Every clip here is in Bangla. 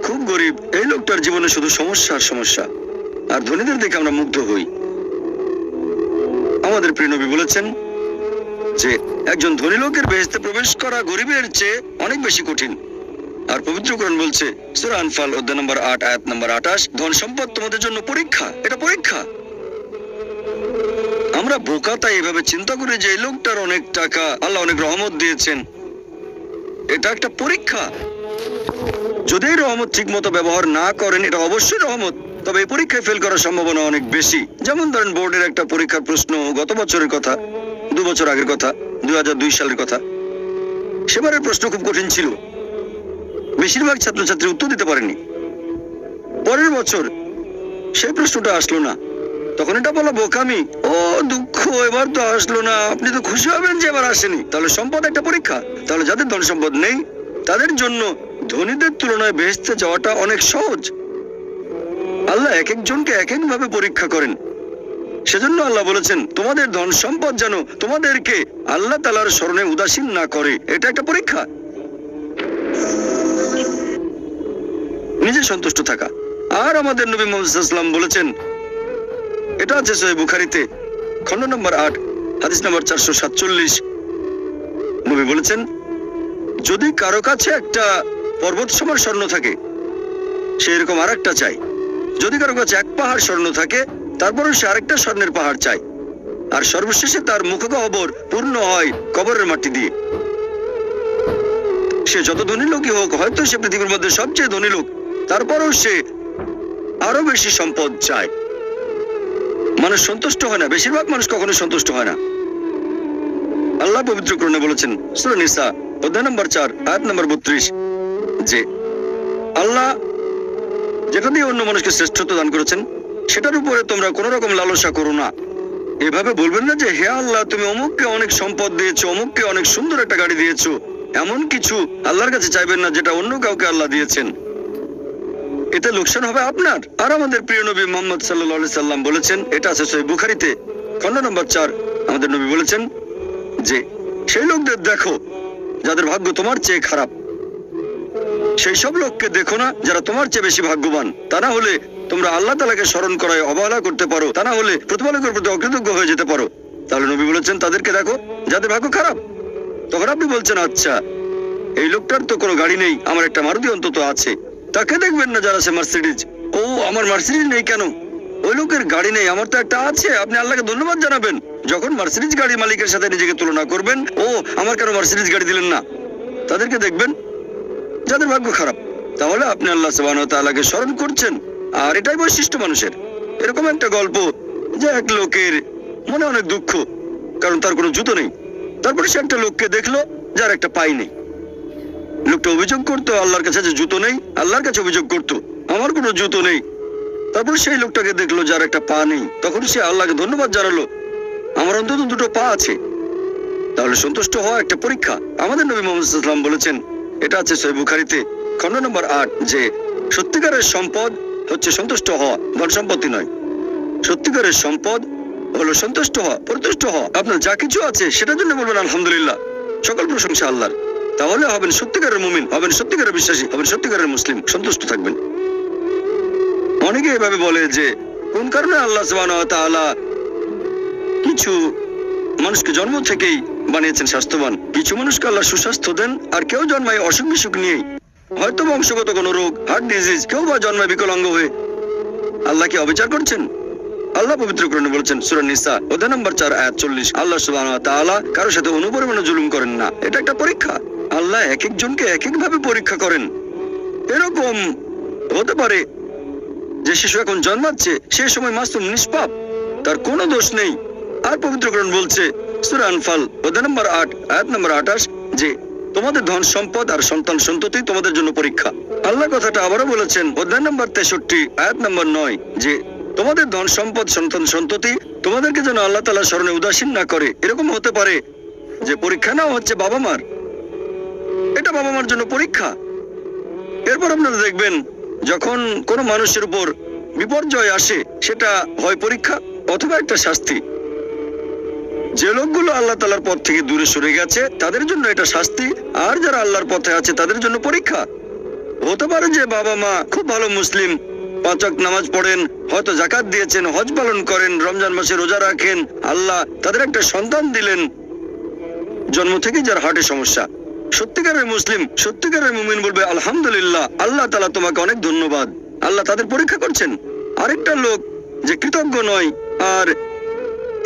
খুব গরিব, এই লোকটার জীবনে শুধু সমস্যা আর সমস্যা, আর ধনীদের দেখে আমরা মুগ্ধ হই। আমাদের প্রিয় নবী বলেছেন যে একজন ধনী লোকের বেহেশতে প্রবেশ করা গরিবের চেয়ে অনেক বেশি কঠিন। আর পবিত্র কোরআন বলছে সূরা আনফাল অধ্যায় নম্বর 8 আয়াত নম্বর 28, ধন সম্পদ তোমাদের জন্য পরীক্ষা, এটা পরীক্ষা। আমরা বোকা তাই এভাবে চিন্তা করি যে এই লোকটার অনেক টাকা, আল্লাহ অনেক রহমত দিয়েছেন, এটা একটা পরীক্ষা। যদি এই রহমত ঠিক মতো ব্যবহার না করেন, এটা অবশ্যই রহমত, তবে এই পরীক্ষায় ফেল করার সম্ভাবনা অনেক বেশি। যেমন ধরেন বোর্ডের একটা পরীক্ষার প্রশ্ন, গত বছরের কথা, 2 বছর আগের কথা, 2002 সালের কথা। সেবারের প্রশ্ন খুব কঠিন ছিল, বেশিরভাগ ছাত্রছাত্রী উত্তর দিতে পারেনি। পরের বছর সেই প্রশ্নটা আসলো না, তখন এটা বলা বোকামি, ও দুঃখ, এবার তো আসলো না, আপনি তো খুশি হবেন যে এবার আসেনি। তাহলে সম্পদ একটা পরীক্ষা। তাহলে যাদের ধন সম্পদ নেই তাদের জন্য ধনীদের তুলনায় বেহেশতে যাওয়াটা অনেক সহজ। আল্লাহ এক একজনকে এক এক ভাবে পরীক্ষা করেন। সেজন্য আল্লাহ বলেছেন তোমাদের ধন সম্পদ যেন তোমাদেরকে আল্লাহ তাআলার স্মরণে উদাসীন না করে, এটা একটা পরীক্ষা। নিজে সন্তুষ্ট থাকা। আর আমাদের নবী মুহাম্মদ সাল্লাল্লাহু আলাইহি ওয়াসাল্লাম বলেছেন, এটা আছে সহিহ বুখারীতে খণ্ড নম্বর 8 হাদিস নম্বর 447, নবী বলেছেন যদি কারো কাছে একটা পর্বত সমান স্বর্ণ থাকে, সে এরকম আরেকটা চাই। যদি কারো কাছে 1 পাহাড় স্বর্ণ থাকে, তারপরে সে আরেকটা স্বর্ণের পাহাড় চায়। আর সর্বশেষে তার মুখগহ্বর পূর্ণ হয় কবরের মাটি দিয়ে। সে যত ধনী লোকই হোক, হয়তো সে পৃথিবীর মধ্যে সবচেয়ে ধনী লোক, তারপরেও সে আরো বেশি সম্পদ চায়। মানুষ সন্তুষ্ট হয় না, বেশিরভাগ মানুষ কখনো সন্তুষ্ট হয় না। আল্লাহ পবিত্র কোরআনে বলেছেন সূরা নিসা অধ্যায় নম্বর 4 আয়াত নম্বর 32 যে আল্লাহ যেটা দিয়ে অন্য মানুষকে শ্রেষ্ঠত্ব দান করেছেন সেটার উপরে তোমরা কোনো রকম লালসা করো না। এভাবে বলবেন না যে হে আল্লাহ তুমি অমুককে অনেক সম্পদ দিয়েছো, অমুককে অনেক সুন্দর একটা গাড়ি দিয়েছো, এমন কিছু আল্লাহর কাছে চাইবেন না যেটা অন্য কাউকে আল্লাহ দিয়েছেন, এতে লোকসান হবে আপনার। আর আমাদের প্রিয় নবী মুহাম্মদ সাল্লাল্লাহু আলাইহি সাল্লাম বলেছেন, এটা আছে সহিহ বুখারীতে খণ্ড নম্বর 4, আমাদের নবী বলেছেন যে সেই লোকদের দেখো যাদের ভাগ্য তোমার চেয়ে খারাপ, সেই সব লোককে দেখো না যারা তোমার চেয়ে বেশি ভাগ্যবান। তা না হলে তোমরা আল্লাহ তাআলাকে স্মরণ করায় অবহেলা করতে পারো, তা না হলে প্রতিপালকের প্রতি অকৃতজ্ঞ হয়ে যেতে পারো। তাহলে নবী বলেছেন তাদেরকে দেখো যাদের ভাগ্য খারাপ। তখন আপনি বলছেন আচ্ছা এই লোকটার তো কোনো গাড়ি নেই, আমার একটা মারুতি অন্তত আছে। তাকে দেখবেন না যারা আছে মার্সিডিজ, ও আমার মার্সিডিজ নেই কেন, ওই লোকের গাড়ি নেই, আমার তো একটা আছে। আপনি আল্লাহকে ধন্যবাদ জানাবেন যখন মার্সিডিজ গাড়ির মালিকের সাথে নিজেকে তুলনা করবেন, ও আমার কেন মার্সিডিজ গাড়ি দিলেন না। তাদেরকে দেখবেন যাদের ভাগ্য খারাপ, তাহলে আপনি আল্লাহ সুবহানাহু ওয়া তাআলাকে স্মরণ করছেন। আর এটাই বৈশিষ্ট্য মানুষের। এরকম একটা গল্প যে এক লোকের মনে অনেক দুঃখ, কারণ তার কোনো জুতো নেই। তারপরে সে একটা লোককে দেখলো যার একটা পাই নেই। লোকটা অভিযোগ করতো আল্লাহর কাছে যে জুতো নেই, আল্লাহর কাছে অভিযোগ করতো আমার কোনো জুতো নেই। তারপর সেই লোকটাকে দেখলো যার একটা পা নেই, তখন সে আল্লাহকে ধন্যবাদ জানালো আমার অন্তত 2টো পা আছে। তাহলে সন্তুষ্ট হওয়া একটা পরীক্ষা। আমাদের নবী মুহাম্মদ সাল্লাল্লাহু আলাইহি ওয়াসাল্লাম বলেছেন, এটা আছে সহিহ বুখারীতে খণ্ড নম্বর 8 যে সত্যিকারের সম্পদ হচ্ছে সন্তুষ্ট হওয়া, ধন সম্পত্তি নয়। সত্যিকারের সম্পদ হলো সন্তুষ্ট হওয়া, পরিতুষ্ট হওয়া। আপনার যা কিছু আছে সেটার জন্য বলবেন আলহামদুলিল্লাহ, সকল প্রশংসা আল্লাহর। তাহলে হবেন সত্যিকারের মুমিন, হবেন সত্যিকারের বিশ্বাসী, হবেন সত্যিকারের মুসলিম, সন্তুষ্ট থাকবেন। অনেকে এভাবে বলে যে কোন কারণে আল্লাহ সুবহানাহু ওয়া তাআলা কিছু মানুষকে জন্ম থেকেই বানিয়েছেন স্বাস্থ্যবান, কিছু মানুষকে আল্লাহ সুস্বাস্থ্য দেন, আর কেউ জন্মায় অসুখ বিসুখ নিয়েই, হয়তো বংশগত কোনো রোগ, হার্ট ডিজিজ, কেউ বা জন্মায় বিকলাঙ্গ হয়ে। আল্লাহ কি অবিচার করছেন? আল্লাহ পবিত্র কোরআনে বলেছেন সূরা নিসা অধ্যায় নম্বর 4 আয়াত 40, আল্লাহ সুবহানাহু ওয়া তাআলা কারোর সাথে অনুপরিমাণে জুলুম করেন না। এটা একটা পরীক্ষা। আল্লাহ এক একজনকে এক এক ভাবে পরীক্ষা করেন। এরকম হতে পারে যে শিশু এখন জন্মাচ্ছে, সেই সময় মাসুম, নিষ্পাপ, তার কোনো দোষ নেই। আর পবিত্র কোরআন বলছে সূরা আনফাল অধ্যায় নম্বর 8 আয়াত নম্বর 28 যে তোমাদের ধন সম্পদ আর সন্তান সন্ততি তোমাদের জন্য পরীক্ষা। আল্লাহ কথাটা আবারও বলেছেন অধ্যায় নম্বর 63 আয়াত নম্বর 9 যে তোমাদের ধন সম্পদ সন্তান সন্ততি তোমাদেরকে যেন আল্লাহ তাআলার স্মরণে উদাসীন না করে। এরকম হতে পারে যে পরীক্ষা নাও হচ্ছে বাবা মার, এটা বাবা মার জন্য পরীক্ষা। এরপর আপনারা দেখবেন যখন কোনো মানুষের উপর বিপর্যয় আসে, সেটা হয় পরীক্ষা অথবা একটা শাস্তি। যে লোকগুলো আল্লাহ তাআলার পথ থেকে দূরে সরে গেছে তাদের জন্য এটা শাস্তি, আর যারা আল্লাহর পথে আছে তাদের জন্য পরীক্ষা। হতে পারে যে বাবা মা খুব ভালো মুসলিম, 5 ওয়াক্ত নামাজ পড়েন, হয়তো যাকাত দিয়েছেন, হজ পালন করেন, রমজান মাসে রোজা রাখেন। আল্লাহ তাদের একটা সন্তান দিলেন জন্ম থেকে যার হার্টের সমস্যা। সত্যিকারের মুসলিম, সত্যিকারের মুমিন বলবে আলহামদুলিল্লাহ, আল্লাহ তাআলা তোমাকে অনেক ধন্যবাদ। আল্লাহ তাদের পরীক্ষা করছেন। আরেকটা লোক যে কৃতজ্ঞ নয় আর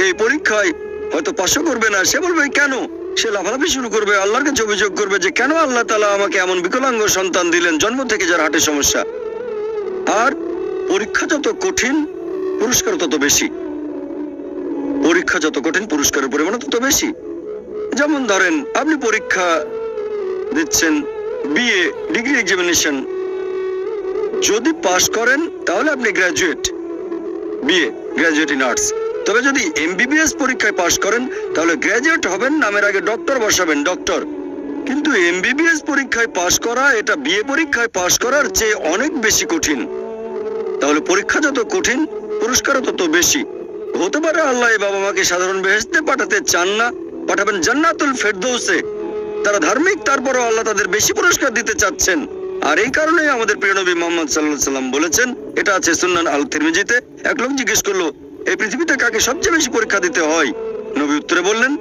এই পরীক্ষায় হয়তো পাশও করবে না, সে বলবে কেন? সে লাফালাফি শুরু করবে, আল্লাহর কাছে অভিযোগ করবে যে কেন আল্লাহ তাআলা আমাকে এমন বিকলাঙ্গ সন্তান দিলেন জন্ম থেকে যার হার্টের সমস্যা। আর পরীক্ষা যত কঠিন পুরস্কার তত বেশি। পরীক্ষা যত কঠিন পুরস্কারের পরিমাণ তত বেশি। যেমন ধরেন আপনি পরীক্ষা দিচ্ছেন বিএ ডিগ্রি এক্সামিনেশন, যদি পাশ করেন তাহলে আপনি graduate, BA graduate in arts. তবে যদি এমবিবিএস পরীক্ষায় পাশ করেন তাহলে গ্রাজুয়েট হবেন, নামের আগে ডক্টর বসাবেন, ডক্টর। কিন্তু এমবিবিএস পরীক্ষায় পাশ করা এটা বিএ পরীক্ষায় পাশ করার চেয়ে অনেক বেশি কঠিন। তাহলে পরীক্ষা যত কঠিন পুরস্কারও তত বেশি। হতে পারে আল্লাহ বাবা মাকে সাধারণ বেহেশতে পাঠাতে চান না, পাঠাবেন জান্নাতুল ফেরদৌসে। তারা ধার্মিক, তারপরও আল্লাহ তাদের বেশি পুরস্কার দিতে চাচ্ছেন। আর এই কারণেই আমাদের প্রিয় নবী মুহাম্মদ সাল্লাল্লাহু আলাইহি ওয়াসাল্লাম বলেছেন, এটা আছে সুনান আল তিরমিজিতে, এক লোক জিজ্ঞেস করলো এই পৃথিবীতে কাকে সবচেয়ে বেশি পরীক্ষা দিতে হয়? নবী উত্তরে বললেন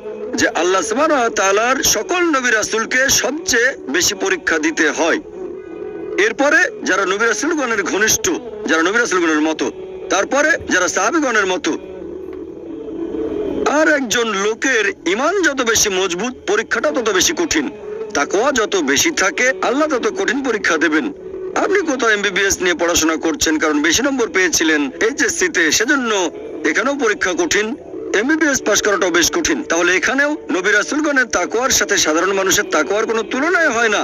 যে আল্লাহ সুবহানাহু ওয়া তাআলার সকল নবী রাসূলকে সবচেয়ে বেশি পরীক্ষা দিতে হয়। এরপরে যারা নবী রাসূলগণের ঘনিষ্ঠ, যারা নবী রাসূলগণের মতো, তারপরে যারা সাহাবীগণের মতো। আর একজন লোকের ঈমান যত বেশি মজবুত পরীক্ষাটা তত বেশি কঠিন। তাকওয়া যত বেশি থাকে আল্লাহ তত কঠিন পরীক্ষা দেবেন। আপনি কোথাও এমবিবিএস নিয়ে পড়াশোনা করছেন কারণ বেশি নম্বর পেয়েছিলেন এইচএসসিতে, সেজন্য এখানেও পরীক্ষা কঠিন। এমবিবিএস পাস করাটাও বেশ কঠিন। তাহলে এখানেও নবী রাসূলগণের তাকওয়ার সাথে সাধারণ মানুষের তাকওয়ার কোনো তুলনায় হয় না।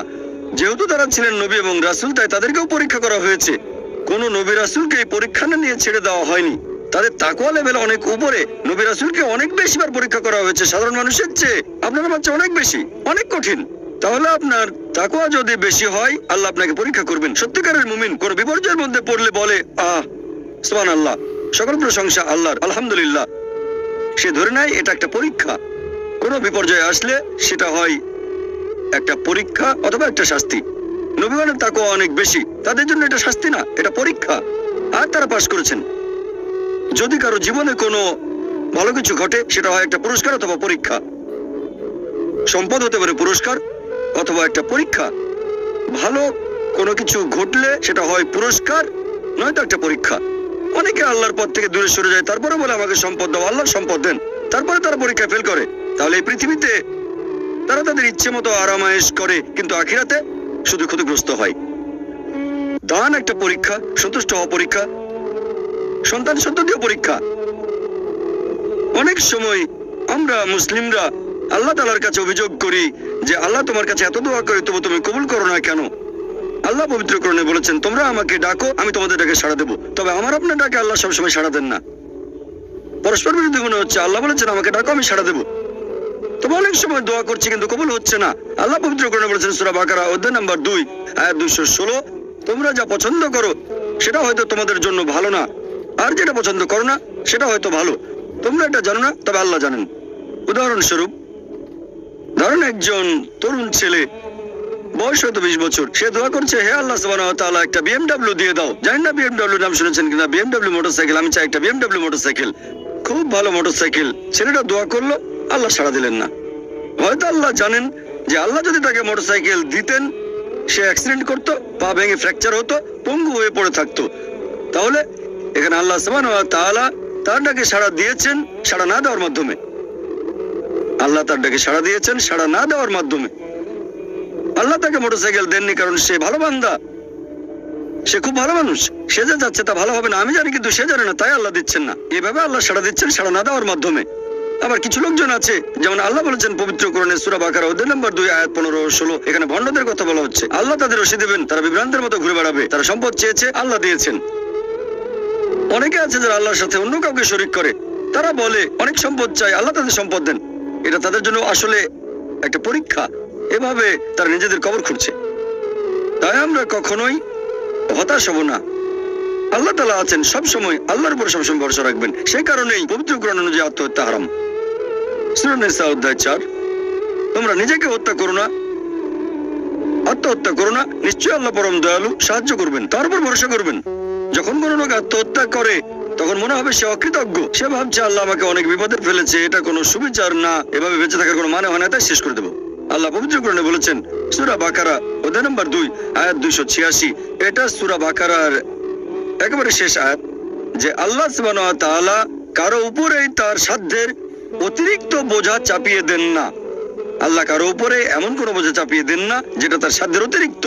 যেহেতু তারা ছিলেন নবী এবং রাসূল, তাই তাদেরকেও পরীক্ষা করা হয়েছে। কোন নবী রাসূলকে এই পরীক্ষা নিয়ে ছেড়ে দেওয়া হয়নি। তাদের তাকওয়া লেভেল অনেক উপরে। নবী রাসূলকে অনেক বেশিবার পরীক্ষা করা হয়েছে সাধারণ মানুষের চেয়ে। আপনার বাচ্চা অনেক বেশি, অনেক কঠিন। তাহলে আপনার তাকওয়া যদি বেশি হয় আল্লাহ আপনাকে পরীক্ষা করবেন। সত্যিকারের মুমিন কোন বিপর্যয়ের মধ্যে পড়লে বলে সুবহানাল্লাহ, সকল প্রশংসা আল্লাহর, আলহামদুলিল্লাহ। সে ধরে নেয় এটা একটা পরীক্ষা। কোন বিপর্যয় আসলে সেটা হয় একটা পরীক্ষা অথবা একটা শাস্তি। নবীগণের তাকওয়া অনেক বেশি, তাদের জন্য এটা শাস্তি না, এটা পরীক্ষা। আর তারা পাশ করেছেন। যদি কারো জীবনে কোনো ভালো কিছু ঘটে সেটা হয় একটা পুরস্কার অথবা পরীক্ষা। সম্পদ হতে পারে পুরস্কার অথবা একটা পরীক্ষা। ভালো কোনো কিছু ঘটলে সেটা হয় পুরস্কার নয়তো একটা পরীক্ষা। অনেকে আল্লাহর পথ থেকে দূরে সরে যায়, তারপরে বলে আমাকে সম্পদ দাও, আল্লাহর সম্পদ দেন, তারপরে তারা পরীক্ষায় ফেল করে। তাহলে এই পৃথিবীতে তারা তাদের ইচ্ছে মতো আরামায়েশ করে, কিন্তু আখিরাতে শুধু ক্ষতিগ্রস্ত হয়। দান একটা পরীক্ষা, সন্তুষ্ট হওয়া পরীক্ষা, সন্তান সন্ততিও পরীক্ষা। অনেক সময় আমরা মুসলিমরা আল্লাহ তাআলার কাছে অভিযোগ করি যে আল্লাহ তোমার কাছে এত দোয়া করি তবু তুমি কবুল করো না কেন? আল্লাহ পবিত্র কোরআনে বলেছেন, তোমরা আমাকে ডাকো আমি তোমাদের ডাকে সাড়া দেবো। তবে আমার আপনার ডাকে আল্লাহ সবসময় সাড়া দেন না। পরস্পর বিরোধী মনে হচ্ছে। আল্লাহ বলেছেন আমাকে ডাকো আমি সাড়া দেবো, তবে অনেক সময় দোয়া করছি কিন্তু কবুল হচ্ছে না। আল্লাহ পবিত্র কোরআনে বলেছেন সূরা বাকারা অধ্যায় নাম্বার 2 আয়াত 216, তোমরা যা পছন্দ করো সেটা হয়তো তোমাদের জন্য ভালো না, আর যেটা পছন্দ করো না সেটা হয়তো ভালো। তোমরা এটা জানো না, তবে আল্লাহ জানেন। উদাহরণস্বরূপ ধরেন একজন তরুণ ছেলে, বয়স হয়তো 20 বছর, সে দোয়া করছে হে আল্লাহ সুবহানাহু ওয়া তাআলা একটা বিএমডব্লিউ দিয়ে দাও। জানেন না বিএমডব্লিউ নাম শুনেছেন কিনা? বিএমডব্লিউ মোটরসাইকেল, আমি চাই একটা বিএমডব্লিউ মোটরসাইকেল, খুব ভালো মোটরসাইকেল। ছেলেটা দোয়া করলো, আল্লাহ সাড়া দিলেন না। হয়তো আল্লাহ জানেন যে আল্লাহ যদি তাকে মোটরসাইকেল দিতেন সে অ্যাক্সিডেন্ট করতো, পা ভেঙে ফ্র্যাকচার হতো, পঙ্গু হয়ে পড়ে থাকতো। তাহলে এখানে আল্লাহ সুবহানাহু ওয়া তাআলা তার ডাকে সাড়া দিয়েছেন সাড়া না দেওয়ার মাধ্যমে। আল্লাহ তার ডাকে সাড়া দিয়েছেন সাড়া না দেওয়ার মাধ্যমে। আল্লাহ তাকে মোটরসাইকেল দেননি কারণ সে ভালো বান্দা, সে খুব ভালো মানুষ, সে যা যাচ্ছে তা ভালো হবে না আমি জানি, কিন্তু সে জানে না, তাই আল্লাহ দিচ্ছেন না। এভাবে আল্লাহ সাড়া দিচ্ছেন সাড়া না দেওয়ার মাধ্যমে। আবার কিছু লোকজন আছে, যেমন আল্লাহ বলেছেন পবিত্র কোরআনে সূরা বাকারা অধ্যায় নাম্বার 2 আয়াত 15-16, এখানে ভণ্ডদের কথা বলা হচ্ছে। আল্লাহ তাদের রশি দেবেন, তারা বিভ্রান্তের মতো ঘুরে বেড়াবে। তারা সম্পদ চেয়েছে, আল্লাহ দিয়েছেন। অনেকে আছে যারা আল্লাহর সাথে অন্য কাউকে শরীক করে, তারা বলে অনেক সম্পদ চাই, আল্লাহ তাদের সম্পদ দেন। এটা তাদের জন্য আসলে একটা পরীক্ষা। এভাবে তারা নিজেদের কবর খুঁড়ছে। তাই আমরা কখনোই হতাশ হব না। আল্লাহ তাআলা আছেন সব সময়, আল্লাহর উপর সবসময় ভরসা রাখবেন। সেই কারণেই পবিত্র কোরআন অনুযায়ী আত্মহত্যা হারাম। সূরা নিসা অধ্যায় 4, তোমরা নিজেকে হত্যা করো না। আত্মহত্যা করো না, নিশ্চয়ই আল্লাহ পরম দয়ালু, সাহায্য করবেন। তার উপর ভরসা করবেন। যখন কোনো লোক আত্মহত্যা করে তখন মনে হবে সে অকৃতজ্ঞ, সে ভাবছে আল্লাহ আমাকে অনেক বিপদে ফেলেছে, এটা কোনো সুবিচার না, এভাবে বেঁচে থাকার কোনো মানে হয় না, তাই শেষ করে দেবো। আল্লাহ পবিত্র কোরআনে বলেছেন সূরা বাকারা অধ্যায় নম্বর 2 আয়াত 286, এটা সূরা বাকারার একেবারে শেষ আয়াত, যে আল্লাহ সুবহানাহু ওয়া তাআলা কারো উপরেই তার সাধ্যের অতিরিক্ত বোঝা চাপিয়ে দেন না। আল্লাহ কারো উপরে এমন কোনো বোঝা চাপিয়ে দেন না যেটা তার সাধ্যের অতিরিক্ত।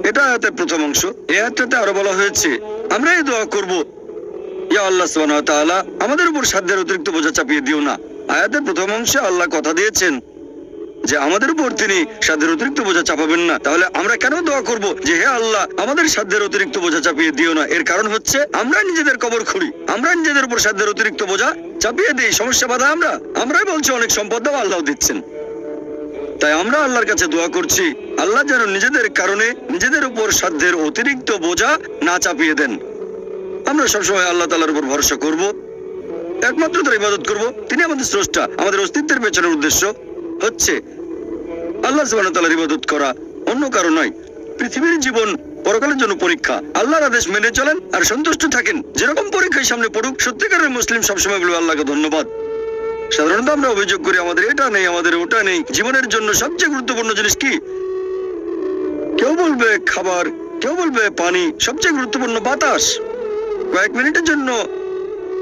এটা আয়াতের প্রথম অংশ। এই আয়াতটাতে আরো বলা হয়েছে আমরা এই দোয়া করব, ইয়া আল্লাহ সুবহানাহু ওয়া তাআলা আমাদের উপর সাধ্যের অতিরিক্ত বোঝা চাপিয়ে দিও না। আয়াতের প্রথম অংশে আল্লাহ কথা দিয়েছেন যে আমাদের উপর তিনি সাধ্যের অতিরিক্ত বোঝা চাপাবেন না। তাহলে আমরা কেন দোয়া করব যে হে আল্লাহ আমাদের সাধ্যের অতিরিক্ত বোঝা চাপিয়ে দিও না? এর কারণ হচ্ছে আমরা নিজেদের কবর খুঁড়ি, আমরা নিজেদের উপর সাধ্যের অতিরিক্ত বোঝা চাপিয়ে দিই, সমস্যা বাধা আমরাই বলছি অনেক সম্পদ দাও, আল্লাহ দিচ্ছেন। তাই আমরা আল্লাহর কাছে দোয়া করছি আল্লাহ যেন নিজেদের কারণে নিজেদের উপর সাধ্যের অতিরিক্ত বোঝা না চাপিয়ে দেন। আমরা সবসময় আল্লাহ তাআলার উপর ভরসা করব, একমাত্র তার ইবাদত করব। তিনি আমাদের স্রষ্টা, আমাদের অস্তিত্বের পেছনের উদ্দেশ্য হচ্ছে আল্লাহ সুবহানাহু ওয়া তাআলার ইবাদত করা, অন্য কারো নয়। পৃথিবীর জীবন পরকালের জন্য পরীক্ষা, আল্লাহর আদেশ মেনে চলেন আর সন্তুষ্ট থাকেন। যেরকম পরীক্ষায় সামনে পড়ুক, সত্যিকারের মুসলিম সবসময় বলবে আল্লাহকে ধন্যবাদ। সাধারণত আমরা অভিযোগ করি আমাদের এটা নেই, আমাদের ওটা নেই। জীবনের জন্য সবচেয়ে গুরুত্বপূর্ণ জিনিস কি? কেউ বলবে খাবার, কেউ বলবে পানি, সবচেয়ে গুরুত্বপূর্ণ বাতাস। কয়েক মিনিটের জন্য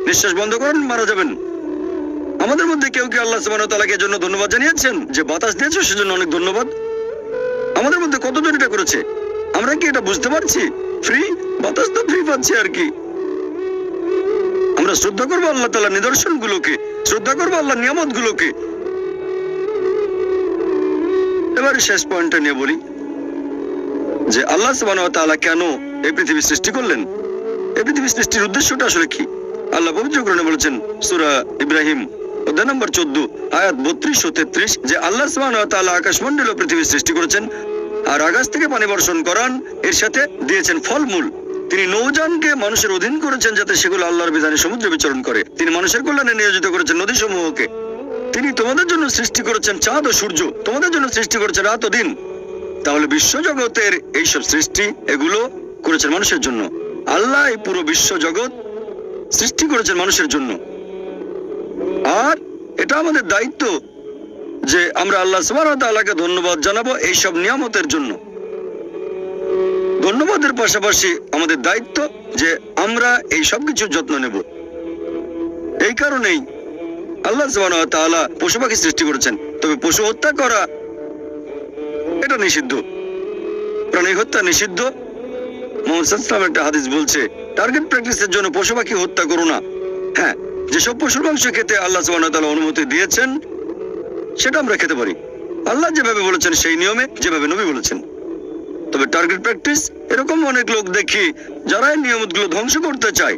নিঃশ্বাস বন্ধ করেন, মারা যাবেন। আমাদের মধ্যে কেউ কি আল্লাহ সুবহানাহু ওয়া তাআলাকে এর জন্য ধন্যবাদ জানিয়েছেন যে বাতাস দিয়েছো সেজন্য অনেক ধন্যবাদ? আমাদের মধ্যে কতজন এটা করেছে? আমরা কি এটা বুঝতে পারছি? ফ্রি বাতাস তো ফ্রি পাচ্ছি আর কি। আমরা শ্রদ্ধা করবো আল্লাহ তাআলার নিদর্শনগুলোকে, শ্রদ্ধা করবো আল্লাহর নিয়ামতগুলোকে। এবারে শেষ পয়েন্টটা নিয়ে বলি যে আল্লাহ সুবহানাহু ওয়া তাআলা কেন এই পৃথিবী সৃষ্টি করলেন? এই পৃথিবী সৃষ্টির উদ্দেশ্যটা আসলে কি? আল্লাহ পবিত্র কোরআনে বলেছেন সূরা ইব্রাহিম অধ্যায় নম্বর 14 আয়াত 32 ও 33, যে আল্লাহ সুবহানাহু ওয়া তাআলা আকাশমণ্ডল ও পৃথিবী সৃষ্টি করেছেন আর আকাশ থেকে পানি বর্ষণ করান, এর সাথে দিয়েছেন ফলমূল। তিনি নৌযানকে মানুষের অধীন করেছেন যাতে সেগুলো আল্লাহর বিধানে সমুদ্রে বিচরণ করে। তিনি মানুষের কল্যাণে নিয়োজিত করেছেন নদীসমূহকে। তিনি তোমাদের জন্য সৃষ্টি করেছেন চাঁদ ও সূর্য, তোমাদের জন্য সৃষ্টি করেছেন রাত ও দিন। তাহলে বিশ্বজগতের এইসব সৃষ্টি এগুলো করেছেন মানুষের জন্য। আল্লাহ এই পুরো বিশ্ব জগৎ সৃষ্টি করেছেন মানুষের জন্য। আর এটা আমাদের দায়িত্ব যে আমরা আল্লাহ সুবহানাহু ওয়া তাআলাকে ধন্যবাদ জানাবো এইসব নিয়ামতের জন্য। ধন্যবাদের পাশাপাশি আমাদের দায়িত্ব যে আমরা এই সব কিছুর যত্ন নেব। এই কারণেই আল্লাহ সুবহানাহু ওয়া তাআলা পশু পাখি সৃষ্টি করেছেন। তবে পশু হত্যা করা এটা নিষিদ্ধ, প্রাণী হত্যা নিষিদ্ধ। মুহাম্মদ সাল্লাল্লাহু আলাইহি ওয়াসাল্লাম একটা হাদিস বলছে টার্গেট প্র্যাকটিসের জন্য পশু পাখি হত্যা করো না। হ্যাঁ, যেসব পশুর মাংস খেতে আল্লাহ সুবহানাহু ওয়া তাআলা অনুমতি দিয়েছেন সেটা আমরা খেতে পারি, আল্লাহ যেভাবে বলেছেন সেই নিয়মে, যেভাবে নবী বলেছেন। তবে টার্গেট প্র্যাকটিস, এরকম অনেক লোক দেখি যারা এই নিয়মগুলো ধ্বংস করতে চায়,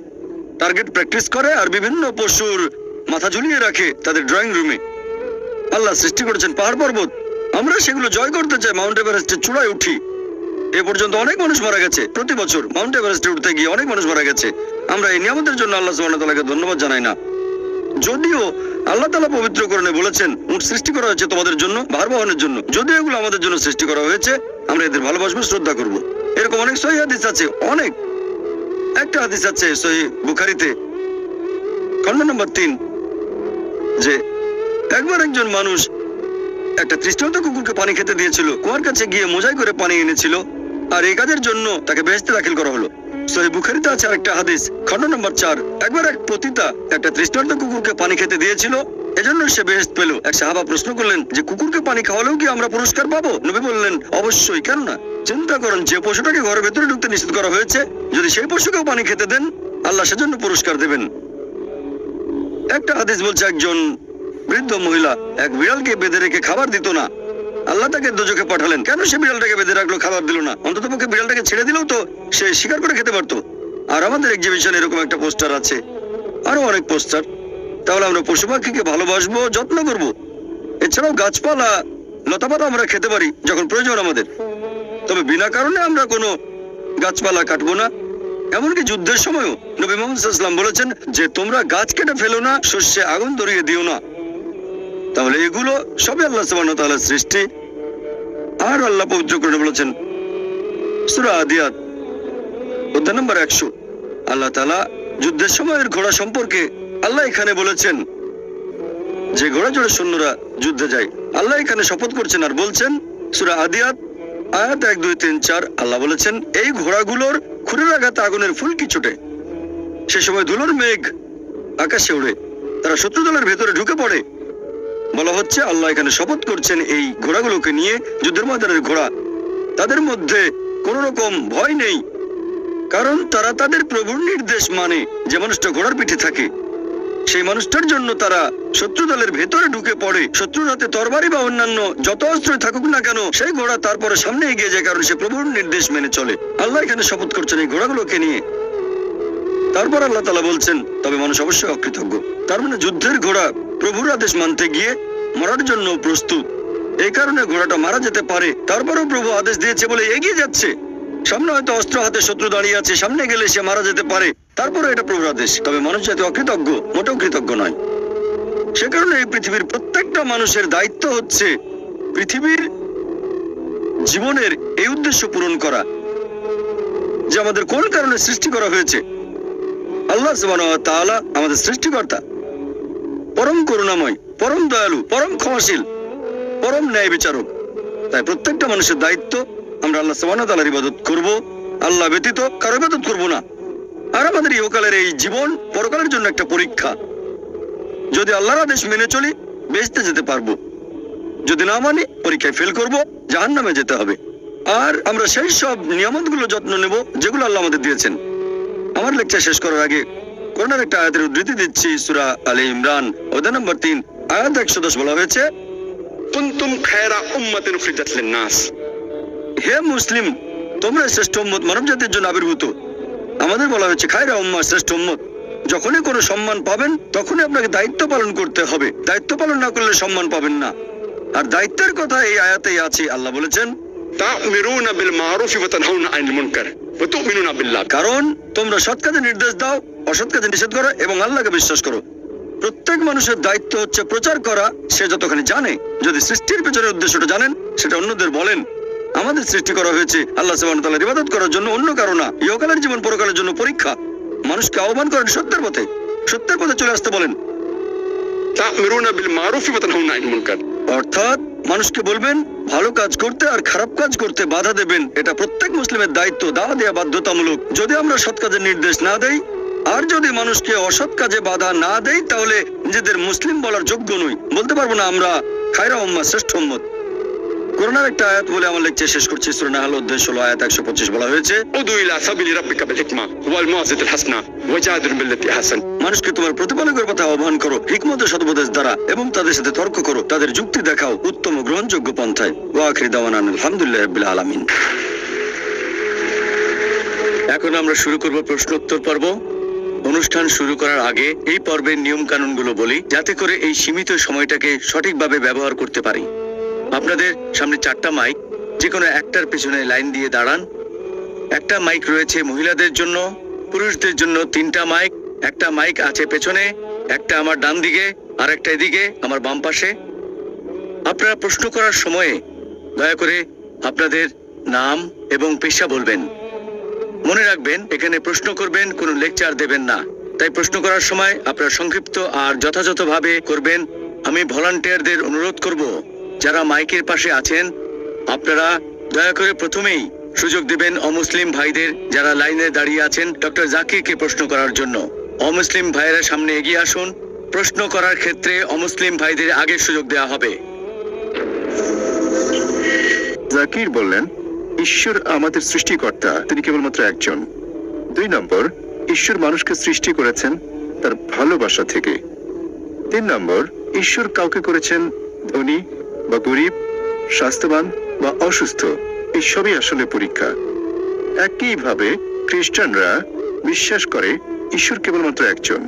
টার্গেট প্র্যাকটিস করে আর বিভিন্ন পশুর মাথা ঝুলিয়ে রাখে তাদের ড্রয়িং রুমে। আল্লাহ সৃষ্টি করেছেন পাহাড় পর্বত, আমরা সেগুলো জয় করতে চাই, মাউন্ট এভারেস্টের চূড়ায় উঠি। এ পর্যন্ত অনেক মানুষ মারা গেছে, প্রতি বছর মাউন্ট এভারেস্টে উঠতে গিয়ে অনেক মানুষ মারা গেছে। আমরা এই নিয়ামতের জন্য আল্লাহ সুবহানাহু ওয়া তাআলাকে ধন্যবাদ জানাই না। যদিও আল্লাহ তাআলা পবিত্র কোরআনে বলেছেন উট সৃষ্টি করা হয়েছে তোমাদের জন্য, ভার বহনের জন্য। যদিও এগুলো আমাদের জন্য সৃষ্টি করা হয়েছে, আমরা এদের ভালোবাসবো, শ্রদ্ধা করব। এরকম অনেক সহিহ হাদিস আছে, অনেক। একটা হাদিস আছে সহিহ বুখারীতে খণ্ড নম্বর 3, যে একবার একজন মানুষ একটা তৃষ্ণার্ত কুকুরকে পানি খেতে দিয়েছিল, কুয়ার কাছে গিয়ে মোজাই করে পানি এনেছিল, আর এই কাজের জন্য তাকে বেহেশতে দাখিল করা হলো। সহিহ বুখারীতে আছে আরেকটা হাদিস খণ্ড নম্বর 4, একবার এক পতিতা একটা তৃষ্ণার্ত কুকুরকে পানি খেতে দিয়েছিল, এজন্য সে বেহেশত পেল। এক সাহাবা প্রশ্ন করলেন যে কুকুরকে পানি খাওয়ালেও কি আমরা পুরস্কার পাবো? নবী বললেন অবশ্যই, কেন না। চিন্তা করেন, যে পশুটাকে ঘরের ভেতরে ঢুকতে নিষেধ করা হয়েছে, যদি সেই পশুকেও পানি খেতে দেন আল্লাহ সেজন্য পুরস্কার দেবেন। একটা হাদিস বলছে একজন বৃদ্ধ মহিলা এক বিড়ালকে বেঁধে রেখে খাবার দিত না, আল্লাহ তাকে দোজখে পাঠালেন। কেন সে বিড়ালটাকে বেঁধে রাখলো, খাবার দিল না? অন্ততপক্ষে বিড়ালটাকে ছেড়ে দিলেও তো সে শিকার করে খেতে পারতো। আর আমাদের এক্সিবিশনে এরকম একটা পোস্টার আছে, আরো অনেক পোস্টার। তাহলে আমরা পশু পাখিকে ভালোবাসবো, যত্ন করব। এছাড়াও গাছপালা লতাপাতা আমরা খেতে পারি যখন প্রয়োজন আমাদের, তবে বিনা কারণে আমরা কোনো গাছপালা কাটবো না। এমনকি যুদ্ধের সময়ও নবী মুহাম্মদ সাল্লাল্লাহু আলাইহি ওয়াসাল্লাম বলেছেন যে তোমরা গাছ কেটে ফেলো না, শস্যে আগুন ধরিয়ে দিও না। তাহলে এগুলো সবই আল্লাহ সুবহানাহু ওয়া তাআলার সৃষ্টি। আর আল্লাহ পবিত্র করে বলেছেন সূরা আদিয়াত অধ্যায় নম্বর 100, আল্লাহ তাআলা যুদ্ধের সময়ের ঘোড়া সম্পর্কে আল্লাহ এখানে বলেছেন যে ঘোড়া জোড়ে সৈন্যরা যুদ্ধে যায়। আল্লাহ এখানে শপথ করছেন আর বলছেন সূরা আদিয়াত আয়াত 1, 2, 3, 4 আল্লাহ বলেছেন এই ঘোড়াগুলোর খুরের আঘাতে আগুনের ফুলকি ছোটে, সে সময় ধুলোর মেঘ আকাশে উড়ে, তারা শত্রু দলের ভেতরে ঢুকে পড়ে। বলা হচ্ছে আল্লাহ এখানে শপথ করছেন এই ঘোড়াগুলোকে নিয়ে, যুদ্ধের ময়দানের ঘোড়া, তাদের মধ্যে কোন রকম ভয় নেই, কারণ তারা তাদের প্রভুর নির্দেশ মানে। যে মানুষটা ঘোড়ার পিঠে থাকে সেই মানুষটার জন্য তারা শত্রু দলের ভেতরে ঢুকে পড়ে। শত্রুর হাতে তরবারি বা অন্যান্য যত অস্ত্র থাকুক না কেন, সেই ঘোড়া তারপরে সামনে এগিয়ে যায়, কারণ সে প্রভুর নির্দেশ মেনে চলে। আল্লাহ এখানে শপথ করছেন এই ঘোড়াগুলোকে নিয়ে। তারপর আল্লাহ তাআলা বলছেন তবে মানুষ অবশ্যই অকৃতজ্ঞ। তার মানে যুদ্ধের ঘোড়া প্রভুর আদেশ মানতে গিয়ে মরার জন্য প্রস্তুত। এই কারণে ঘোড়াটা মারা যেতে পারে, তারপরেও প্রভু আদেশ দিয়েছে বলে এগিয়ে যাচ্ছে। সামনে হয়তো অস্ত্র হাতে শত্রু দাঁড়িয়ে আছে, সামনে গেলে সে মারা যেতে পারে, তারপরে এটা প্রভুর আদেশ। তবে মানুষ জাতি অকৃতজ্ঞ, মোটেও কৃতজ্ঞ নয়। সে কারণে এই পৃথিবীর প্রত্যেকটা মানুষের দায়িত্ব হচ্ছে পৃথিবীর জীবনের এই উদ্দেশ্য পূরণ করা যে আমাদের কোন কারণে সৃষ্টি করা হয়েছে। আল্লাহ সুবহানাহু ওয়া তাআলা আমাদের সৃষ্টিকর্তা, পরম করুণাময়, পরম দয়ালু, পরম ক্ষমাশীল, পরম ন্যায় বিচারক। তাই প্রত্যেকটা মানুষের দায়িত্ব আমরা আল্লাহ সুবহানাহু ওয়া তাআলার ইবাদত করব, আল্লাহ ব্যতীত কারো ইবাদত করব না। আর আমাদের ইহকালের এই জীবন পরকালের জন্য একটা পরীক্ষা। যদি আল্লাহর আদেশ মেনে চলি বেহেশতে যেতে পারবো, যদি না মানি পরীক্ষায় ফেল করব, জাহান্নামে যেতে হবে। আর আমরা সেই সব নিয়ামতগুলো যত্ন নেব যেগুলো আল্লাহ আমাদের দিয়েছেন। আমার লেকচার শেষ করার আগে কোরআনের একটা আয়াতের উদ্ধৃতি দিচ্ছি। সূরা আলে ইমরান অধ্যায় নম্বর 3 আয়াত 110 বলা হয়েছে কুনতুম খায়রা উম্মাতিন উখরিজাত লিন-নাস, হে মুসলিম তোমরা শ্রেষ্ঠ উম্মত, মানব জাতির জন্য আবির্ভূত। আমাদের বলা হয়েছে খায়রা উম্মাহ, শ্রেষ্ঠ উম্মত। যখনই কোনো সম্মান পাবেন তখনই আপনাকে দায়িত্ব পালন করতে হবে। দায়িত্ব পালন না করলে সম্মান পাবেন না। আর দায়িত্বের কথা এই আয়াতেই আছে। আল্লাহ বলেছেন তা'মিরুনা বিল মা'রুফি ওয়া তানহাউনা আনিল মুনকার ওয়া তু'মিনুনা বিল্লাহ, কারণ তোমরা সৎ কাজে নির্দেশ দাও, অসৎ কাজে নিষেধ করো এবং আল্লাহকে বিশ্বাস করো। প্রত্যেক মানুষের দায়িত্ব হচ্ছে প্রচার করা, সে যতখানি জানে। যদি সৃষ্টির পেছনের উদ্দেশ্যটা জানেন সেটা অন্যদের বলেন। আমাদের সৃষ্টি করা হয়েছে আল্লাহ সুবহানাহু ওয়া তাআলার ইবাদত করার জন্য, অন্য কারো না। ইহকালের জীবন পরকালের জন্য পরীক্ষা। মানুষকে আহ্বান করেন সত্যের পথে, সত্যের পথে চলে আসতে বলেন। তা'মিরুনা বিল মা'রুফি ওয়া তানহাউনা আনিল মুনকার, অর্থাৎ মানুষকে বলবেন ভালো কাজ করতে আর খারাপ কাজ করতে বাধা দেবেন। এটা প্রত্যেক মুসলিমের দায়িত্ব, দাওয়া দেয়া বাধ্যতামূলক। যদি আমরা সৎ কাজের নির্দেশ না দেই আর যদি মানুষকে অসৎ কাজে বাধা না দেই, তাহলে নিজেদের মুসলিম বলার যোগ্য নই। বলতে পারবো না আমরা খায়রা উম্মাহ, শ্রেষ্ঠ উম্মত। কোরআনের একটা আয়াত বলে আমার লেকচার শেষ করছি। সূরা নাহল অধ্যায় 16 আয়াত 125 বলা হয়েছে উদু ইলা সাবিলি রাব্বিকা বিল হিকমা ওয়াল মাউযিজাতিল হাসানা ওয়াজাদিল বিল্লাতি আহসান, মানুষকে তোমার প্রতিপালকের কথা আহ্বান করো হিকমত ও সদুপদেশ দ্বারা, এবং তাদের সাথে তর্ক করো, তাদের যুক্তি দেখাও উত্তম ও গ্রহণযোগ্য পন্থায়। ওয়া আখিরু দাওয়ানা আলহামদুলিল্লাহি রাব্বিল আলামিন। এখন আমরা শুরু করব প্রশ্নোত্তর পর্ব। অনুষ্ঠান শুরু করার আগে এই পর্বের নিয়ম কানুনগুলো বলি, যাতে করে এই সীমিত সময়টাকে সঠিকভাবে ব্যবহার করতে পারি। আপনাদের সামনে 4টা মাইক, যে কোনো একটার পেছনে লাইন দিয়ে দাঁড়ান। একটা মাইক রয়েছে মহিলাদের জন্য, পুরুষদের জন্য 3টা মাইক। একটা মাইক আছে পেছনে, একটা আমার ডান দিকে আর একটা এদিকে আমার বাম পাশে। আপনারা প্রশ্ন করার সময়ে দয়া করে আপনাদের নাম এবং পেশা বলবেন। মনে রাখবেন এখানে প্রশ্ন করবেন, কোনো লেকচার দেবেন না। তাই প্রশ্ন করার সময় আপনারা সংক্ষিপ্ত আর যথাযথভাবে করবেন। আমি ভলান্টিয়ারদের অনুরোধ করব, যারা মাইকের পাশে আছেন আপনারা দয়া করে প্রথমেই সুযোগ দেবেন অমুসলিম ভাইদের, যারা লাইনে দাঁড়িয়ে আছেন ডক্টর জাকিরকে প্রশ্ন করার জন্য। অমুসলিম ভাইয়েরা সামনে এগিয়ে আসুন। প্রশ্ন করার ক্ষেত্রে অমুসলিম ভাইদের আগে সুযোগ দেওয়া হবে। জাকির বললেন, ঈশ্বর আমাদের সৃষ্টিকর্তা, তিনি কেবলমাত্র একজন। 2 নম্বর, ঈশ্বর মানুষকে সৃষ্টি করেছেন তার ভালোবাসা থেকে। 3 নম্বর, ঈশ্বর কাউকে করেছেন ধনী বা গরিব, স্বাস্থ্যবান বা অসুস্থ, এই সবই আসলে পরীক্ষা। একইভাবে খ্রিস্টানরা বিশ্বাস করে ঈশ্বর কেবলমাত্র একজন।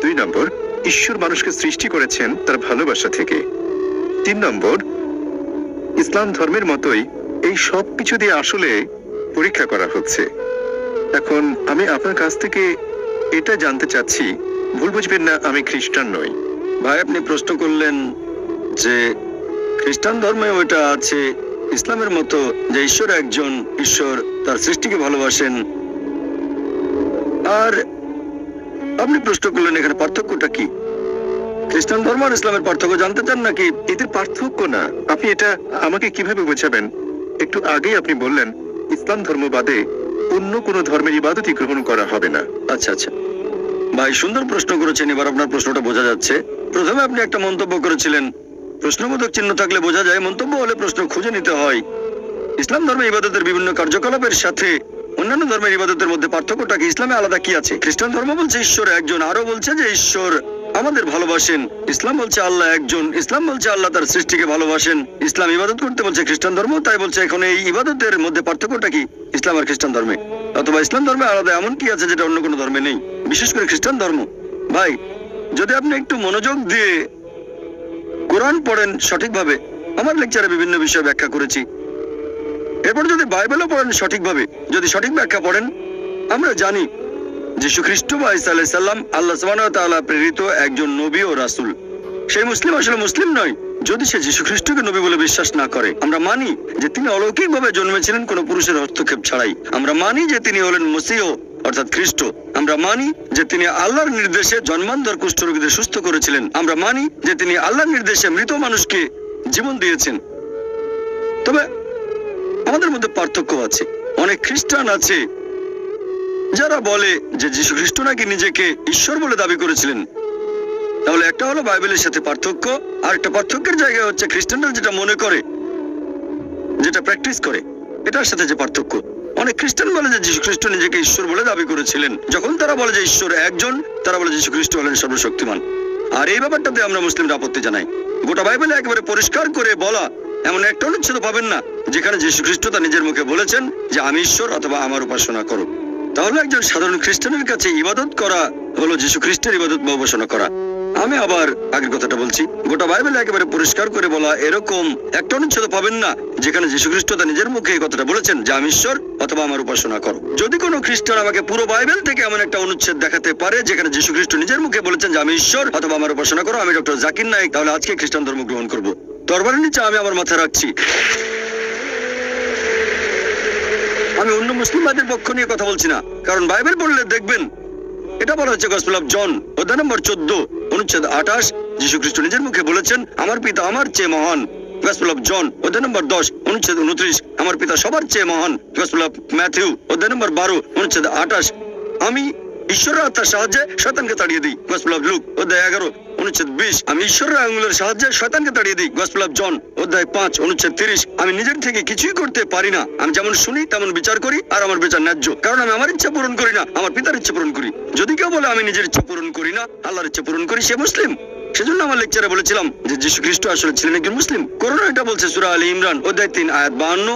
2 নম্বর, ঈশ্বর মানুষকে সৃষ্টি করেছেন তার ভালোবাসা থেকে। 3 নম্বর, ইসলাম ধর্মের মতোই এই সব কিছু দিয়ে আসলে পরীক্ষা করা হচ্ছে। এখন আমি আপনার কাছ থেকে এটা জানতে চাচ্ছি, ভুল বুঝবেন না, আমি খ্রিস্টান নই। ভাই আপনি প্রশ্ন করলেন যে খ্রিস্টান ধর্মে ওইটা আছে, ইসলামের মতো যে ঈশ্বর একজন, ঈশ্বর তার সৃষ্টিকে ভালোবাসেন, আর আপনি প্রশ্ন করলেন এখানে পার্থক্যটা কি? খ্রিস্টান ধর্ম আর ইসলামের পার্থক্য জানতে চান নাকি? এদের পার্থক্য না, আপনি এটা আমাকে কিভাবে বোঝাবেন? একটু আগেই আপনি বললেন ইসলাম ধর্ম বাদে অন্য কোনো ধর্মের ইবাদতই গ্রহণ করা হবে না। আচ্ছা আচ্ছা ভাই, সুন্দর প্রশ্ন করেছেন। এবার আপনার প্রশ্নটা বোঝা যাচ্ছে। প্রথমে আপনি একটা মন্তব্য করেছিলেন, প্রশ্নবোধক চিহ্ন থাকলে বোঝা যায়, মন্তব্য হলে প্রশ্ন খুঁজে নিতে হয়। ইসলাম ধর্মে ইবাদতের বিভিন্ন কার্যকলাপের সাথে অন্যান্য ধর্মের ইবাদতের মধ্যে পার্থক্যটা কি? ইসলামে আলাদা কি আছে? খ্রিস্টান ধর্ম বলছে ঈশ্বর একজন, আরো বলছে যে ঈশ্বর আমাদের ভালোবাসেন। ইসলাম বলছে আল্লাহ একজন, ইসলাম বলছে আল্লাহ তার সৃষ্টিকে ভালোবাসেন। ইসলাম ইবাদত করতে বলছে খ্রিস্টান ধর্ম, তাই বলছে এখন এই ইবাদতের মধ্যে পার্থক্যটা কি ইসলাম আর খ্রিস্টান ধর্মে? অথবা ইসলাম ধর্মে আলাদা এমন কি আছে যেটা অন্য কোনো ধর্মে নেই, বিশেষ করে খ্রিস্টান ধর্ম? ভাই, যদি আপনি একটু মনোযোগ দিয়ে কোরআন পড়েন সঠিকভাবে, আমার লেকচারে বিভিন্ন বিষয় ব্যাখ্যা করেছি, এরপর যদি বাইবেলও পড়েন সঠিকভাবে, যদি সঠিক ব্যাখ্যা পড়েন, আমরা জানি যীশু খ্রিস্ট বা ঈসা আলাইহিস সালাম আল্লাহ সুবহানাহু ওয়া তাআলা প্রেরিত একজন নবী ও রাসূল। সেই মুসলিম আসলে মুসলিম নয় যদি সে যীশু খ্রিস্টকে নবী বলে বিশ্বাস না করে। আমরা মানি যে তিনি অলৌকিকভাবে জন্মেছিলেন কোনো পুরুষের হস্তক্ষেপ ছাড়াই। আমরা মানি যে তিনি হলেন মসিহ অর্থাৎ খ্রিস্ট। আমরা মানি যে তিনি আল্লাহর নির্দেশে জন্মান্ধর কুষ্ঠরোগীদের সুস্থ করেছিলেন। আমরা মানি যে তিনি আল্লাহর নির্দেশে মৃত মানুষকে জীবন দিয়েছেন। তবে আমাদের মধ্যে পার্থক্য আছে। অনেক খ্রিস্টান আছে যারা বলে যে যীশু খ্রিস্ট নাকি নিজেকে ঈশ্বর বলে দাবি করেছিলেন। তাহলে একটা হলো বাইবেলের সাথে পার্থক্য, আর একটা পার্থক্যের জায়গা হচ্ছে খ্রিস্টানরা যেটা মনে করে, যেটা প্র্যাকটিস করে, এটার সাথে যে পার্থক্য। অনেক খ্রিস্টান বলে যে যীশু খ্রিস্ট নিজেকে ঈশ্বর বলে দাবি করেছিলেন। যখন তারা বলে যে ঈশ্বর একজন, তারা বলে যীশু খ্রিস্ট হলেন সর্বশক্তিমান। আর এই ব্যাপারটাতে আমরা মুসলিমরা আপত্তি জানাই। গোটা বাইবেলে একেবারে পরিষ্কার করে বলা এমন একটা অনুচ্ছেদ পাবেন না যেখানে যীশু খ্রিস্ট তার নিজের মুখে বলেছেন যে আমি ঈশ্বর অথবা আমার উপাসনা করো। তাহলে একজন সাধারণ খ্রিস্টানের কাছে ইবাদত করা হলো যীশু খ্রিস্টের ইবাদত বা উপাসনা করা। আমি আবার আগের কথাটা বলছি, গোটা বাইবেলে একেবারে পরিষ্কার করে বলা এরকম একটা অনুচ্ছেদ পাবেন না যেখানে যীশু খ্রিস্ট তার নিজের মুখে এই কথাটা বলেছেন যে আমি ঈশ্বর অথবা আমার উপাসনা করো। যদি কোনো খ্রিস্টান আমাকে পুরো বাইবেল থেকে এমন একটা অনুচ্ছেদ দেখাতে পারে যেখানে যীশু খ্রিস্ট নিজের মুখে বলেছেন যে আমি ঈশ্বর অথবা আমার উপাসনা করো, আমি ডক্টর জাকির নায়েক, তাহলে আজকে খ্রিস্টান ধর্ম গ্রহণ করব। তরবারের নিচে আমি আমার মাথা রাখছি। আমি অন্য মুসলিম ভাইদের পক্ষ নিয়ে কথা বলছি না, কারণ বাইবেল পড়লে দেখবেন এটা বলা হচ্ছে গসপেল অফ জন অধ্যায় নম্বর 14 অনুচ্ছেদ 28, যীশু খ্রিস্ট নিজের মুখে বলেছেন আমার পিতা আমার চেয়ে মহান। গসপেল অফ জন অধ্যায় নম্বর 10 অনুচ্ছেদ 29, আমার পিতা সবার চেয়ে মহান। গসপেল অফ ম্যাথিউ অধ্যায় নম্বর 12 অনুচ্ছেদ 28, আমি ঈশ্বরের আত্মার সাহায্যে শয়তানকে তাড়িয়ে দিই। গসপেল অফ লুক অধ্যায় 11 অনুচ্ছেদ 20, আমি ঈশ্বরের আঙুলের সাহায্যে শয়তানকে তাড়িয়ে দিই। গসপেল অফ জন অধ্যায় 5 অনুচ্ছেদ 30, আমি নিজের থেকে কিছুই করতে পারি না, আমি যেমন শুনি তেমন বিচার করি, আর আমার বিচার ন্যায্য, কারণ আমি আমার ইচ্ছা পূরণ করি না, আমার পিতার ইচ্ছা পূরণ করি। যদি কেউ বলে আমি নিজের ইচ্ছা পূরণ করি না, আল্লাহর ইচ্ছা পূরণ করি, সে মুসলিম। সেজন্য আমার লেকচারে বলেছিলাম যে যীশু খ্রিস্ট আসলে ছিলেন একজন মুসলিম। কোরআন এটা বলছে সূরা আলী ইমরান অধ্যায় 3 আয়াত 52।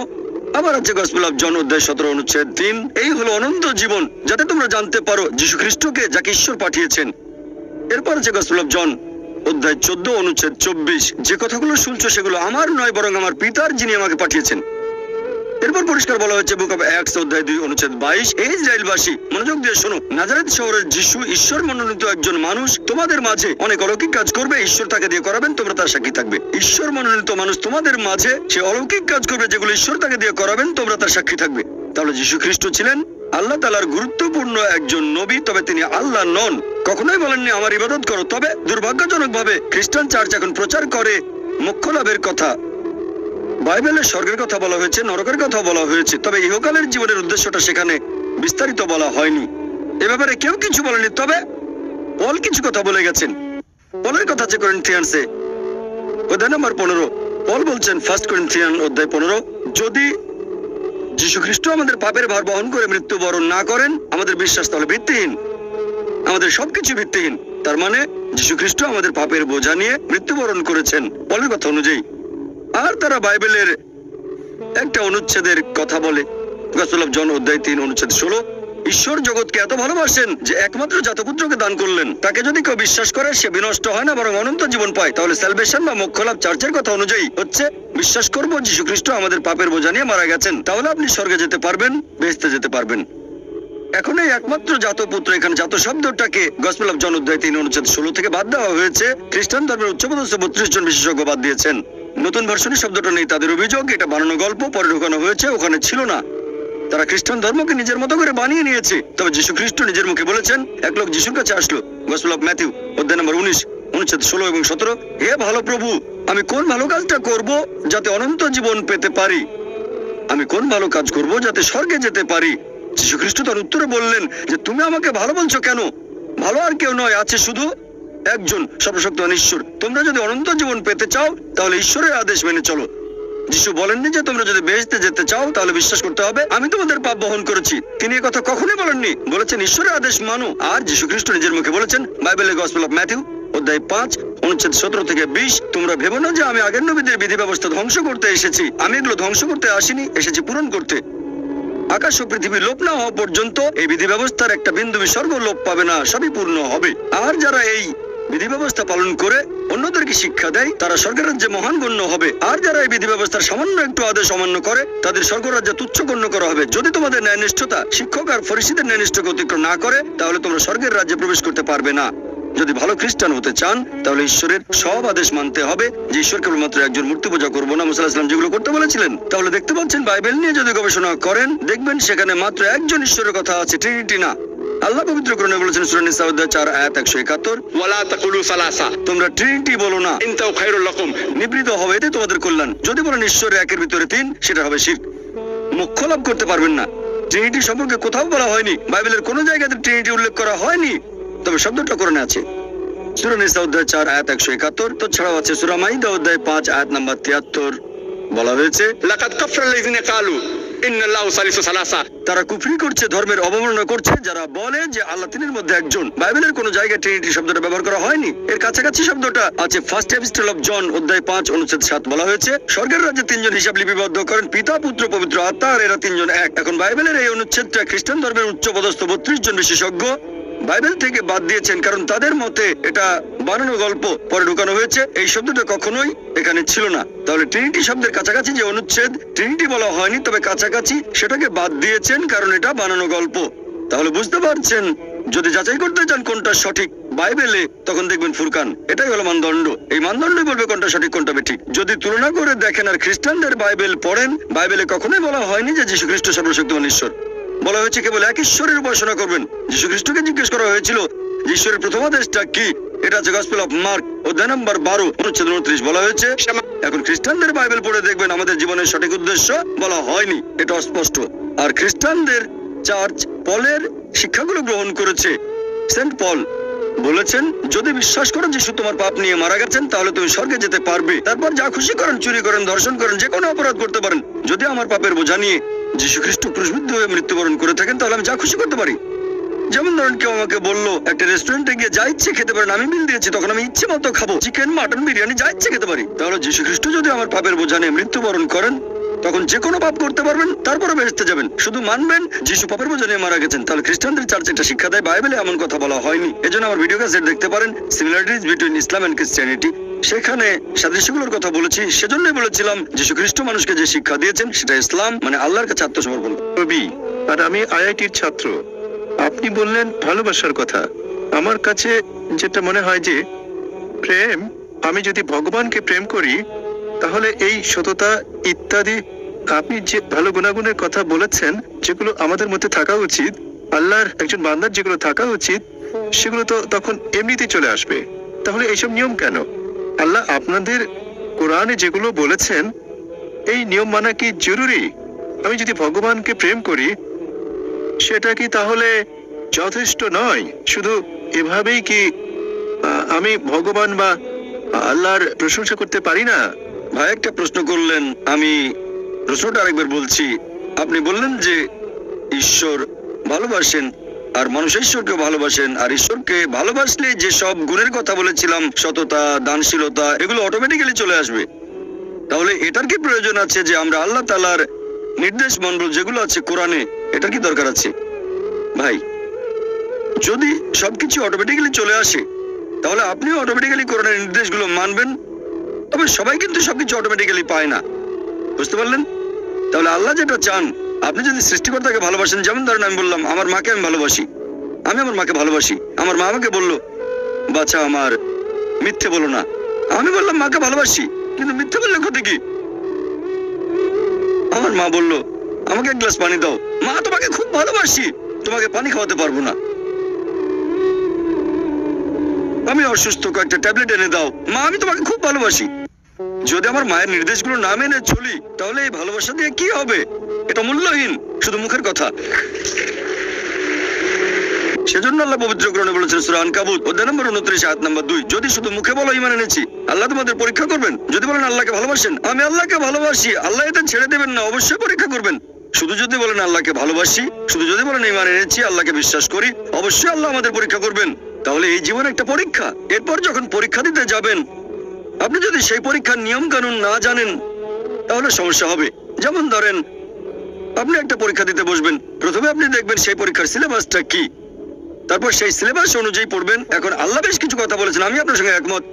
আবার আছে গসপেল অফ জন অধ্যায় 17 অনুচ্ছেদ 3, এই হলো অনন্ত জীবন, যাতে তোমরা জানতে পারো যীশু খ্রিস্টকে যাকে ঈশ্বর পাঠিয়েছেন। এরপর আছে গসপেল অফ জন অধ্যায় 14 অনুচ্ছেদ 24, যে কথাগুলো শুনছো সেগুলো আমার নয় বরং আমার পিতার যিনি আমাকে পাঠিয়েছেন। এরপর পরিষ্কার বলা হয়েছে বুক অফ অ্যাক্টস অধ্যায় 2 অনুচ্ছেদ 22, এই ইসরায়েলবাসী মনোযোগ দিয়ে শোনো, নাজারেত শহরের যিশু ঈশ্বর মনোনীত একজন মানুষ, তোমাদের মাঝে অনেক অলৌকিক কাজ করবে, ঈশ্বর তাকে দিয়ে করাবেন, তোমরা তার সাক্ষী থাকবে। ঈশ্বর মনোনীত মানুষ তোমাদের মাঝে সে অলৌকিক কাজ করবে যেগুলো ঈশ্বর তাকে দিয়ে করাবেন, তোমরা তার সাক্ষী থাকবে। তাহলে যীশু খ্রিস্ট ছিলেন আল্লাহ তাআলার গুরুত্বপূর্ণ একজন নবী, তবে তিনি আল্লাহ নন। কখনোই বলেননি আমার ইবাদত করো। তবে দুর্ভাগ্যজনকভাবে খ্রিস্টান চার্চ এখন প্রচার করে মোক্ষ লাভের কথা। বাইবেলে স্বর্গের কথা বলা হয়েছে, নরকের কথা বলা হয়েছে, তবে ইহকালের জীবনের উদ্দেশ্যটা সেখানে বিস্তারিত বলা হয়নি। এ ব্যাপারে কেউ কিছু বলেনি। তবে পল কিছু কথা বলে গেছেন। পলের কথা আছে করিন্থিয়ানসে অধ্যায় নম্বর 15, পল বলছেন 1 করিন্থিয়ান অধ্যায় 15, যদি যীশু খ্রিস্ট আমাদের পাপের ভার বহন করে মৃত্যুবরণ না করেন, আমাদের বিশ্বাস তাহলে ভিত্তিহীন, আমাদের সবকিছু ভিত্তিহীন। তার মানে যীশু খ্রিস্ট আমাদের পাপের বোঝা নিয়ে মৃত্যুবরণ করেছেন পলের কথা অনুযায়ী। আর তারা বাইবেলের একটা অনুচ্ছেদের কথা বলে, গসপেল অফ জন অধ্যায় 3 অনুচ্ছেদ 16, ঈশ্বর জগৎকে এত ভালোবাসেন যে একমাত্র জাতপুত্রকে দান করলেন, তাকে যদি কেউ বিশ্বাস করে সে বিনষ্ট হয় না বরং অনন্ত জীবন পায়। তাহলে স্যালভেশন বা মোক্ষ লাভ চার্চের কথা অনুযায়ী হচ্ছে বিশ্বাস করব যীশু খ্রিস্ট আমাদের পাপের বোঝা নিয়ে মারা গেছেন, তাহলে আপনি স্বর্গে যেতে পারবেন, বেহেশতে যেতে পারবেন। এখন এই একমাত্র জাতপুত্র, এখানে জাত শব্দটাকে গসপেল অফ জন অধ্যায় 3 অনুচ্ছেদ 16 থেকে বাদ দেওয়া হয়েছে। খ্রিস্টান ধর্মের উচ্চপদস্থ 32 জন বিশেষজ্ঞ বাদ দিয়েছেন। নতুন ভার্সনে শব্দটা নেই, তাদের অভিযোগ এটা বানানো গল্প, পরে ঢোকানো হয়েছে, ওখানে ছিল না। তারা খ্রিস্টান ধর্মকে নিজের মতো করে বানিয়ে নিয়েছে। তবে যীশু খ্রিস্ট নিজের মুখে বলেছেন, এক লোক যীশুর কাছে আসলো, গসপেল অফ ম্যাথিউ অধ্যায় নম্বর 19 অনুচ্ছেদ 16 এবং 17, হে ভালো প্রভু, আমি কোন ভালো কাজটা করব যাতে অনন্ত জীবন পেতে পারি? আমি কোন ভালো কাজ করব যাতে স্বর্গে যেতে পারি? যীশু খ্রিস্ট তার উত্তরে বললেন যে তুমি আমাকে ভালো বলছো কেন? ভালো আর কেউ নয়, আছে শুধু একজন, সর্বশক্তিমান ঈশ্বর। তোমরা যদি অনন্ত জীবন পেতে চাও তাহলে ঈশ্বরের আদেশ মেনে চলো। যিশু বলেননি যে তোমরা যদি বেহেশতে যেতে চাও তাহলে বিশ্বাস করতে হবে আমি তোমাদের পাপ বহন করেছি। তিনি এই কথা কখনোই বলেননি, বলেছেন ঈশ্বরের আদেশ মানো। আর যীশু খ্রিস্ট নিজের মুখে বলেছেন বাইবেলের গসপেল অফ ম্যাথিউ অধ্যায় 5 অনুচ্ছেদ 17 থেকে 20, তোমরা ভেবো না যে আমি আগের নবীদের বিধি ব্যবস্থা ধ্বংস করতে এসেছি। আমি এগুলো ধ্বংস করতে আসিনি, এসেছি পূরণ করতে। আকাশ ও পৃথিবী লোপ না হওয়া পর্যন্ত এই বিধি ব্যবস্থার একটা বিন্দু বিসর্গ লোপ পাবে না, সবই পূর্ণ হবে। আর যারা এই বিধি ব্যবস্থা পালন করে অন্যদেরকে শিক্ষা দেয় তারা স্বর্গের রাজ্যে মহান গণ্য হবে। আর যারা এই বিধি ব্যবস্থার সামান্য একটু আদেশ অমান্য করে তাদের স্বর্গরাজ্যে তুচ্ছ গণ্য করা হবে। যদি তোমাদের ন্যায়নিষ্ঠতা শিক্ষক আর ফরিসীদের ন্যায়নিষ্ঠকে অতিক্রম না করে তাহলে তোমরা স্বর্গের রাজ্যে প্রবেশ করতে পারবে না। যদি ভালো খ্রিস্টান হতে চান তাহলে ঈশ্বরের সব আদেশ মানতে হবে, যে ঈশ্বর কেবলমাত্র একজন মূর্তি পূজা করবো না, মুসা আলাইহিস সালাম যেগুলো করতে বলেছিলেন। তাহলে দেখতে পাচ্ছেন বাইবেল নিয়ে যদি গবেষণা করেন দেখবেন সেখানে মাত্র একজন ঈশ্বরের কথা আছে, ট্রিনিটি না। আল্লাহ পবিত্র কোরআনে বলেছেন সূরা নিসা অধ্যায় 4 আয়াত 171, ওয়ালা তাকুলু সালাসা, তোমরা ট্রিনিটি বলো না, ইনতাও খায়রুল লাকুম, নিবৃত হবে, এতে তোমাদের কল্যাণ। যদি বলেন ঈশ্বরের একের ভিতরে 3, সেটা হবে শিরক, মোক্ষ লাভ করতে পারবেন না। ট্রিনিটি সম্পর্কে কোথাও বলা হয়নি, বাইবেলের কোনো জায়গাতে ট্রিনিটি উল্লেখ করা হয়নি, তবে শব্দটা কোরআনে আছে। সূরা নিসা অধ্যায় 4 আয়াত 171, তো ছাড়াও আছে সূরা মাইদা অধ্যায় 5 আয়াত নাম্বার 73, বলা হয়েছে লাকাদ কাফারা আল্লাযিনা ক্বালু ইন্নাল্লাহু সালিসু সালাসা, তারা কুফরি করছে, ধর্মের অবমাননা করছে যারা বলে যে আল্লাহ তিনের মধ্যে একজন। বাইবেলের কোনো জায়গায় ট্রিনিটি শব্দটা ব্যবহার করা হয়নি, এর কাছাকাছি শব্দটা আছে ফার্স্ট এপিস্টল অফ জন অধ্যায় 5 অনুচ্ছেদ 7, বলা হয়েছে স্বর্গের রাজ্যে 3 জন হিসাব লিপিবদ্ধ করেন, পিতা পুত্র পবিত্র আত্মা, আর এরা 3 জন এক। এখন বাইবেলের এই অনুচ্ছেদটা খ্রিস্টান ধর্মের উচ্চ পদস্থ 32 জন বিশেষজ্ঞ বাইবেল থেকে বাদ দিয়েছেন, কারণ তাদের মতে এটা বানানো গল্প, পরে ঢুকানো হয়েছে। এই শব্দটা কখনোই এখানে ছিল না। তাহলে ট্রিনিটি শব্দের কাছাকাছি যে অনুচ্ছেদ, ট্রিনিটি বলা হয়নি তবে কাছাকাছি, সেটাকে বাদ দিয়েছেন কারণ এটা বানানো গল্প। তাহলে বুঝতে পারছেন, যদি যাচাই করতে চান কোনটা সঠিক বাইবেলে, তখন দেখবেন ফুরকান, এটাই হলো মানদণ্ড। এই মানদণ্ডই বলবে কোনটা সঠিক কোনটা বেঠিক। যদি তুলনা করে দেখেন আর খ্রিস্টানদের বাইবেল পড়েন, বাইবেলে কখনোই বলা হয়নি যে যীশু খ্রিস্ট সর্বশক্তিমান ঈশ্বর। বলা হয়েছে কেবল এক ঈশ্বরের উপাসনা করবেন। যীশু খ্রিস্টকে জিজ্ঞেস করা হয়েছিল যে ঈশ্বরের প্রথম আদেশটা কি, এটা আছে গসপেল অফ মার্ক অধ্যায় নম্বর 12 অনুচ্ছেদ 29, বলা হয়েছে। এখন খ্রিস্টানদের বাইবেল পড়ে দেখবেন আমাদের জীবনের সঠিক উদ্দেশ্য বলা হয়নি, এটা অস্পষ্ট। আর খ্রিস্টানদের চার্চ পলের শিক্ষাগুলো গ্রহণ করেছে। সেন্ট পল বলেছেন যদি বিশ্বাস করো যিশু তোমার পাপ নিয়ে মারা গেছেন তাহলে তুমি স্বর্গে যেতে পারবে। তারপর যা খুশি করেন, চুরি করেন, ধর্ষণ করেন, যে কোনো অপরাধ করতে পারেন, যদি আমার পাপের বোঝা নিয়ে যীশু খ্রিস্ট ক্রুশবিদ্ধ হয়ে মৃত্যুবরণ করে থাকেন তাহলে আমি যা খুশি করতে পারি। যেমন ধরেন কেউ আমাকে বললো একটা রেস্টুরেন্টে গিয়ে যা ইচ্ছে খেতে পারেন, আমি বিল দিয়েছি, তখন আমি ইচ্ছে মতো খাবো, চিকেন, মাটন, বিরিয়ানি যা ইচ্ছে খেতে পারি। তাহলে যীশু খ্রিস্ট যদি আমার পাপের বোঝা নিয়ে মৃত্যুবরণ করেন তখন যে কোনো পাপ করতে পারবেন, তারপরে বেহেশতে যাবেন, শুধু মানবেন যিশু পাপের বোঝা নিয়ে মারা গেছেন। তাহলে খ্রিস্টানদের চার্চ এটা শিক্ষা দেয়, বাইবেলে এমন কথা বলা হয়নি। এজন্য আমার ভিডিও ক্যাসেট দেখতে পারেন, similarities between Islam and Christianity, সেখানে সাদৃশ্যগুলোর কথা বলেছি। সেজন্যই বলেছিলাম যীশু খ্রিস্ট মানুষকে যে শিক্ষা দিয়েছেন সেটা ইসলাম, মানে আল্লাহর কাছে আত্মসমর্পণ। রবি, আর আমি আইআইটির ছাত্র, আপনি বললেন ভালোবাসার কথা। আমার কাছে যেটা মনে হয় যে প্রেম, আমি যদি ভগবানকে প্রেম করি তাহলে এই সততা ইত্যাদি আপনি যে ভালো গুণাগুণের কথা বলেছেন যেগুলো আমাদের মধ্যে থাকা উচিত, আল্লাহর একজন বান্দার যেগুলো থাকা উচিত, সেগুলো তো তখন এমনিতেই চলে আসবে। তাহলে এইসব নিয়ম কেন? আল্লাহ আপনাদের কোরআনে যেগুলো বলেছেন এই নিয়ম মানা কি জরুরি? আমি যদি ভগবানকে প্রেম করি সেটা কি তাহলে যথেষ্ট নয়? শুধু এভাবেই কি আমি ভগবান বা আল্লাহর প্রশংসা করতে পারি না? ভাই একটা প্রশ্ন করলেন, আমি প্রশ্নটা আরেকবার বলছি। আপনি বললেন যে ঈশ্বর ভালোবাসেন আর মানুষ ঈশ্বরকে ভালোবাসেন, আর ঈশ্বরকে ভালোবাসলে যে সব গুণের কথা বলেছিলাম, সততা, দানশীলতা, এগুলো অটোমেটিক্যালি চলে আসবে। তাহলে এটার কি প্রয়োজন আছে যে আমরা আল্লাহ তাআলার নির্দেশ মানব যেগুলো আছে কোরআনে? এটার কি দরকার আছে? ভাই যদি সবকিছু অটোমেটিক্যালি চলে আসে তাহলে আপনিও অটোমেটিক্যালি কোরআনের নির্দেশগুলো মানবেন। তবে সবাই কিন্তু সবকিছু অটোমেটিক্যালি পায় না, বুঝতে পারলেন? তাহলে আল্লাহ যেটা চান, আপনি যদি সৃষ্টিকর্তাকে ভালোবাসেন, যেমন ধরেন আমি বললাম আমার মাকে আমি ভালোবাসি, আমি আমার মাকে ভালোবাসি। আমার মা আমাকে বললো বাচ্চা আমার মিথ্যে বলো না, আমি বললাম মাকে ভালোবাসি, কিন্তু মিথ্যা বললে ক্ষতি কি? আমার মা বলল, আমাকে এক গ্লাস পানি দাও। মা, তোমাকে খুব ভালোবাসি, তোমাকে পানি খাওয়াতে পারবো না। আমি অসুস্থ, কয়েকটা ট্যাবলেট এনে দাও। মা, আমি তোমাকে খুব ভালোবাসি। যদি আমার মায়ের নির্দেশগুলো না মেনে চলি, তাহলে এই ভালোবাসা দিয়ে কি হবে? এটা মূল্যহীন, শুধু মুখের কথা। সেজন্য আল্লাহ পবিত্র কোরআনে বলেছেন সূরা আনকাবুত অধ্যায় নম্বর 29 আয়াত নম্বর 2, যদি শুধু মুখে বলো ঈমান এনেছি, আল্লাহ তোমাদের পরীক্ষা করবেন। যদি বলেন আল্লাহকে ভালোবাসেন, আমি আল্লাহকে ভালোবাসি, আল্লাহ এটা ছেড়ে দেবেন না, অবশ্যই পরীক্ষা করবেন। শুধু যদি বলেন আল্লাহকে ভালোবাসি, শুধু যদি বলেন ঈমান এনেছি, আল্লাহকে বিশ্বাস করি, অবশ্যই আল্লাহ আমাদের পরীক্ষা করবেন। তাহলে এই জীবন একটা পরীক্ষা। এরপর যখন পরীক্ষা দিতে যাবেন, আপনি যদি সেই পরীক্ষার নিয়ম কানুন না জানেন, তাহলে সমস্যা হবে। যেমন ধরেন, আপনি একটা পরীক্ষা দিতে বসবেন, প্রথমে আপনি দেখবেন সেই পরীক্ষার সিলেবাসটা কি, তারপর সেই সিলেবাস অনুযায়ী পড়বেন। এখন আল্লাহ বেশ কিছু কথা বলেছেন, আমি আপনার সঙ্গে একমত।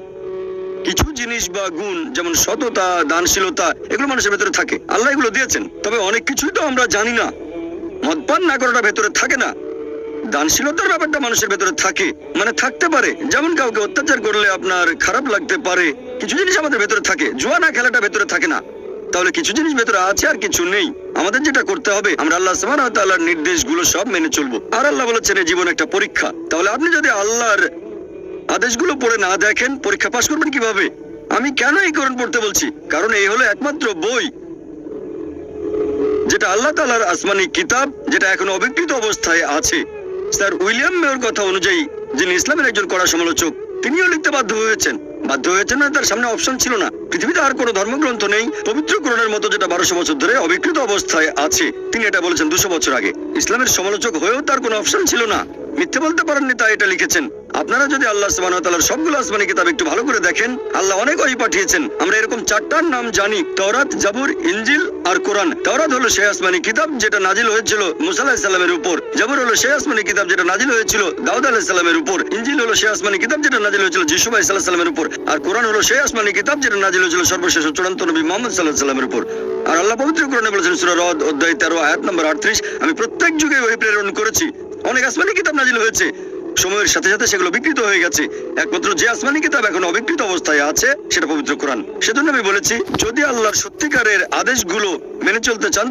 কিছু জিনিস বা গুণ, যেমন সততা, দানশীলতা, এগুলো মানুষের ভেতরে থাকে, আল্লাহ এগুলো দিয়েছেন। তবে অনেক কিছুই তো আমরা জানি না। মদপান না করাটা ভেতরে থাকে না, দানশীলতার ব্যাপারটা মানুষের ভেতরে থাকে, মানে থাকতে পারে। যেমন কাউকে অত্যাচার করলে আপনার খারাপ লাগতে পারে, কিছু জিনিস আমাদের ভেতরে থাকে। জুয়া না খেলাটা ভেতরে থাকে না। তাহলে কিছু জিনিস ভেতরে আছে আর কিছু নেই। আমাদের যেটা করতে হবে, আমরা আল্লাহ সুবহানাহু ওয়া তাআলার নির্দেশগুলো সব মেনে চলবো। আর আল্লাহ বলেছেন এই জীবন একটা পরীক্ষা। তাহলে আপনি যদি আল্লাহর আদেশগুলো পড়ে না দেখেন, পরীক্ষা পাশ করবেন কিভাবে? আমি কেন এই কোরআন পড়তে বলছি? কারণ এই হলো একমাত্র বই যেটা আল্লাহ তাআলার আসমানি কিতাব, যেটা এখন অবিকৃত অবস্থায় আছে। স্যার উইলিয়াম মেয়র কথা অনুযায়ী, যিনি ইসলামের একজন কড়া সমালোচক, তিনিও লিখতে বাধ্য হয়েছেন না, তার সামনে অপশন ছিল না। পৃথিবীতে আর কোনো ধর্মগ্রন্থ নেই পবিত্র কোরআনের মতো, যেটা 1200 বছর ধরে অবিকৃত অবস্থায় আছে। তিনি এটা বলেছেন 200 বছর আগে। ইসলামের সমালোচক হয়েও তার কোনো অপশন ছিল না, মিথ্যে বলতে পারেননি, তাই এটা লিখেছেন। আপনারা যদি আল্লাহ সুবহানাহু ওয়া তাআলার সবগুলো আসমানি কিতাব একটু ভালো করে দেখেন, আল্লাহ অনেক ওহী পাঠিয়েছেন। আমরা এরকম 4টার নাম জানি: তাওরাত, জাবুর, ইনজিল আর কোরআন। তাওরাত হলো সেই আসমানি কিতাব যেটা নাজিল হয়েছিল মুসা আলাইহিস সালামের উপর। জাবুর হলো সেই আসমানি কিতাব যেটা নাজিল হয়েছিল দাউদ আলাইহিস সালামের উপর। ইনজিল হলো সেই আসমানি কিতাব যেটা নাজিল হয়েছিল যিশু আলাইহিস সালামের উপর। আর কোরআন হলো সেই আসমানি কিতাব যেটা নাজিল হয়েছিল সর্বশেষ চূড়ান্ত নবী মুহাম্মদ সাল্লাল্লাহু আলাইহি সাল্লামের উপর। আর আল্লাহ পবিত্র কোরআনে বলেছেন সূরা রদ অধ্যায় 13 আয়াত নম্বর 38, আমি প্রত্যেক যুগে ওহী প্রেরণ করেছি। অনেক আসমানি কিতাব নাজিল হয়েছে, সময়ের সাথে সাথে সেগুলো বিকৃত হয়ে গেছে। একমাত্র যে আসমানি কিতাব এখন অবিকৃত অবস্থায় আছে, সেটা পবিত্র কোরআন। সেজন্য আমি বলেছি, যদি আল্লাহর সত্যিকারের আদেশগুলো মেনে চলতে চান,